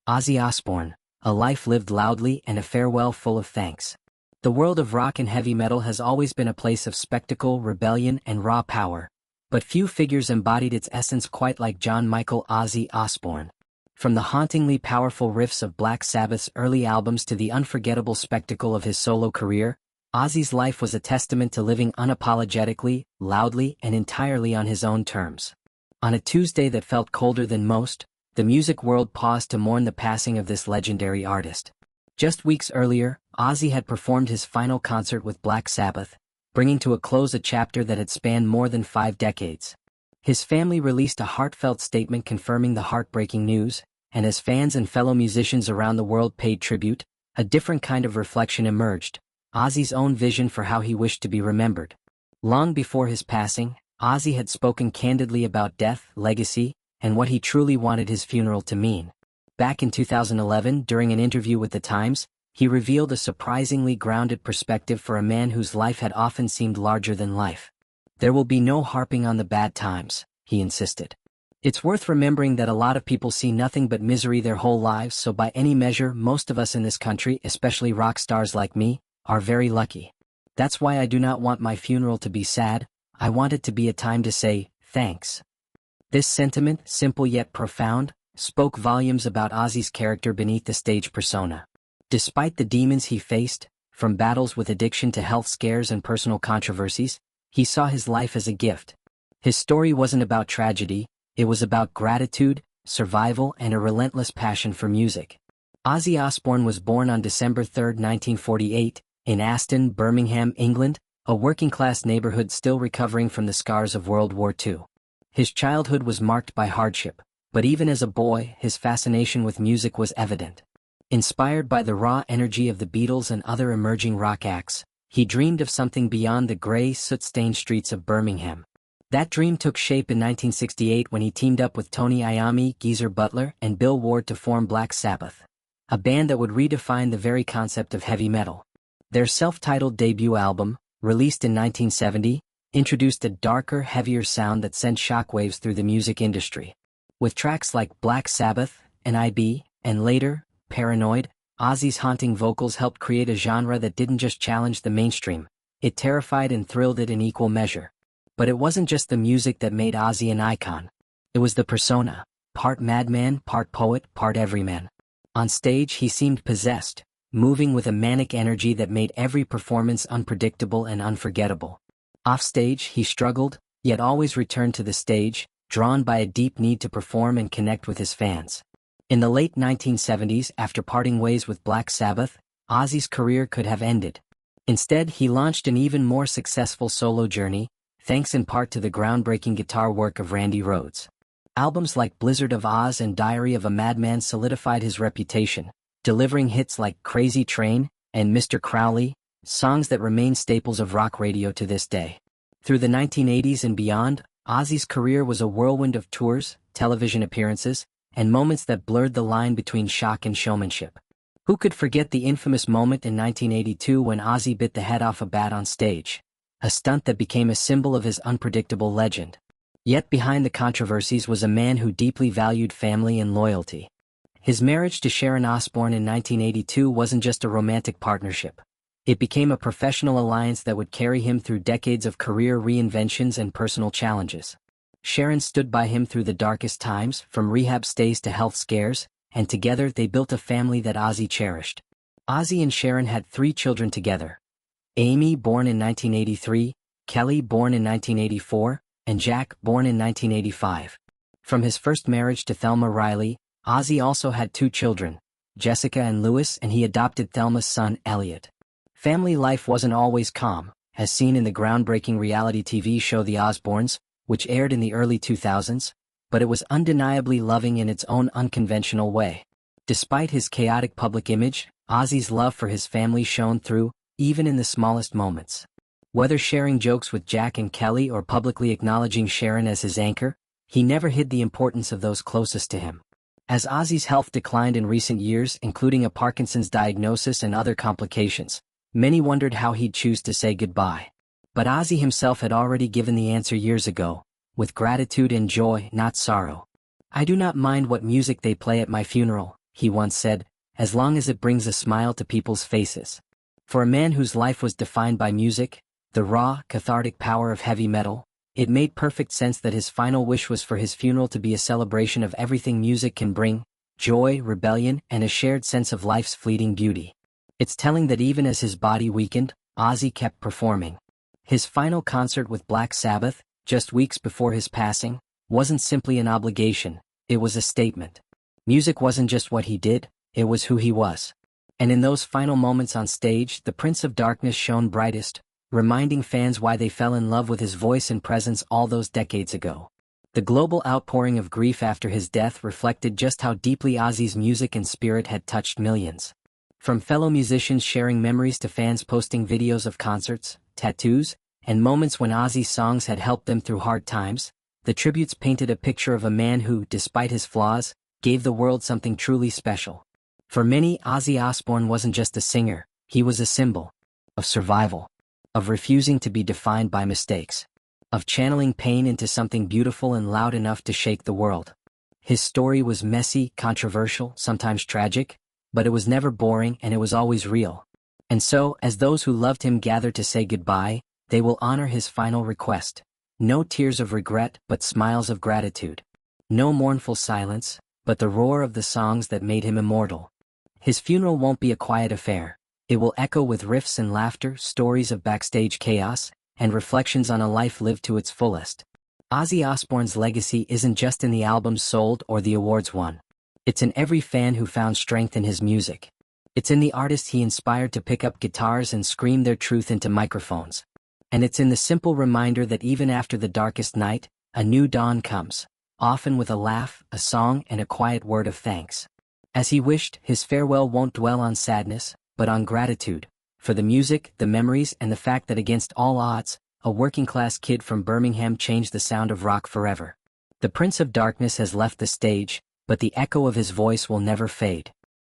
Ozzy Osbourne, a life lived loudly and a farewell full of thanks. The world of rock and heavy metal has always been a place of spectacle, rebellion, and raw power, but few figures embodied its essence quite like John Michael Ozzy Osbourne. From the hauntingly powerful riffs of Black Sabbath's early albums to the unforgettable spectacle of his solo career, Ozzy's life was a testament to living unapologetically, loudly, and entirely on his own terms. On a Tuesday that felt colder than most, the music world paused to mourn the passing of this legendary artist. Just weeks earlier, Ozzy had performed his final concert with Black Sabbath, bringing to a close a chapter that had spanned more than 5 decades. His family released a heartfelt statement confirming the heartbreaking news, and as fans and fellow musicians around the world paid tribute, a different kind of reflection emerged, Ozzy's own vision for how he wished to be remembered. Long before his passing, Ozzy had spoken candidly about death, legacy, and what he truly wanted his funeral to mean. Back in 2011, during an interview with The Times, he revealed a surprisingly grounded perspective for a man whose life had often seemed larger than life. "There will be no harping on the bad times," he insisted. "It's worth remembering that a lot of people see nothing but misery their whole lives, so by any measure, most of us in this country, especially rock stars like me, are very lucky. That's why I do not want my funeral to be sad. I want it to be a time to say, thanks." This sentiment, simple yet profound, spoke volumes about Ozzy's character beneath the stage persona. Despite the demons he faced, from battles with addiction to health scares and personal controversies, he saw his life as a gift. His story wasn't about tragedy, it was about gratitude, survival, and a relentless passion for music. Ozzy Osbourne was born on December 3, 1948, in Aston, Birmingham, England, a working-class neighborhood still recovering from the scars of World War II. His childhood was marked by hardship, but even as a boy, his fascination with music was evident. Inspired by the raw energy of the Beatles and other emerging rock acts, he dreamed of something beyond the gray, soot-stained streets of Birmingham. That dream took shape in 1968 when he teamed up with Tony Iommi, Geezer Butler, and Bill Ward to form Black Sabbath, a band that would redefine the very concept of heavy metal. Their self-titled debut album, released in 1970, introduced a darker, heavier sound that sent shockwaves through the music industry. With tracks like Black Sabbath, N.I.B., and later, Paranoid, Ozzy's haunting vocals helped create a genre that didn't just challenge the mainstream, it terrified and thrilled it in equal measure. But it wasn't just the music that made Ozzy an icon. It was the persona, part madman, part poet, part everyman. On stage he seemed possessed, moving with a manic energy that made every performance unpredictable and unforgettable. Offstage he struggled, yet always returned to the stage, drawn by a deep need to perform and connect with his fans. In the late 1970s, after parting ways with Black Sabbath, Ozzy's career could have ended. Instead, he launched an even more successful solo journey, thanks in part to the groundbreaking guitar work of Randy Rhoads. Albums like Blizzard of Oz and Diary of a Madman solidified his reputation, delivering hits like Crazy Train and Mr. Crowley, songs that remain staples of rock radio to this day. Through the 1980s and beyond, Ozzy's career was a whirlwind of tours, television appearances, and moments that blurred the line between shock and showmanship. Who could forget the infamous moment in 1982 when Ozzy bit the head off a bat on stage, a stunt that became a symbol of his unpredictable legend? Yet behind the controversies was a man who deeply valued family and loyalty. His marriage to Sharon Osbourne in 1982 wasn't just a romantic partnership. It became a professional alliance that would carry him through decades of career reinventions and personal challenges. Sharon stood by him through the darkest times, from rehab stays to health scares, and together they built a family that Ozzy cherished. Ozzy and Sharon had 3 children together: Amy, born in 1983, Kelly, born in 1984, and Jack, born in 1985. From his first marriage to Thelma Riley, Ozzy also had 2 children, Jessica and Lewis, and he adopted Thelma's son, Elliot. Family life wasn't always calm, as seen in the groundbreaking reality TV show The Osbournes, which aired in the early 2000s, but it was undeniably loving in its own unconventional way. Despite his chaotic public image, Ozzy's love for his family shone through, even in the smallest moments. Whether sharing jokes with Jack and Kelly or publicly acknowledging Sharon as his anchor, he never hid the importance of those closest to him. As Ozzy's health declined in recent years, including a Parkinson's diagnosis and other complications, many wondered how he'd choose to say goodbye. But Ozzy himself had already given the answer years ago, with gratitude and joy, not sorrow. "I do not mind what music they play at my funeral," he once said, as long as it brings a smile to people's faces. For a man whose life was defined by music, the raw, cathartic power of heavy metal, it made perfect sense that his final wish was for his funeral to be a celebration of everything music can bring: joy, rebellion, and a shared sense of life's fleeting beauty. It's telling that even as his body weakened, Ozzy kept performing. His final concert with Black Sabbath, just weeks before his passing, wasn't simply an obligation, it was a statement. Music wasn't just what he did, it was who he was. And in those final moments on stage, the Prince of Darkness shone brightest, reminding fans why they fell in love with his voice and presence all those decades ago. The global outpouring of grief after his death reflected just how deeply Ozzy's music and spirit had touched millions. From fellow musicians sharing memories to fans posting videos of concerts, tattoos, and moments when Ozzy's songs had helped them through hard times, the tributes painted a picture of a man who, despite his flaws, gave the world something truly special. For many, Ozzy Osbourne wasn't just a singer, he was a symbol of survival, of refusing to be defined by mistakes, of channeling pain into something beautiful and loud enough to shake the world. His story was messy, controversial, sometimes tragic, but it was never boring and it was always real. And so, as those who loved him gather to say goodbye, they will honor his final request. No tears of regret, but smiles of gratitude. No mournful silence, but the roar of the songs that made him immortal. His funeral won't be a quiet affair. It will echo with riffs and laughter, stories of backstage chaos, and reflections on a life lived to its fullest. Ozzy Osbourne's legacy isn't just in the albums sold or the awards won. It's in every fan who found strength in his music. It's in the artists he inspired to pick up guitars and scream their truth into microphones. And it's in the simple reminder that even after the darkest night, a new dawn comes, often with a laugh, a song, and a quiet word of thanks. As he wished, his farewell won't dwell on sadness, but on gratitude, for the music, the memories, and the fact that against all odds, a working-class kid from Birmingham changed the sound of rock forever. The Prince of Darkness has left the stage, but the echo of his voice will never fade.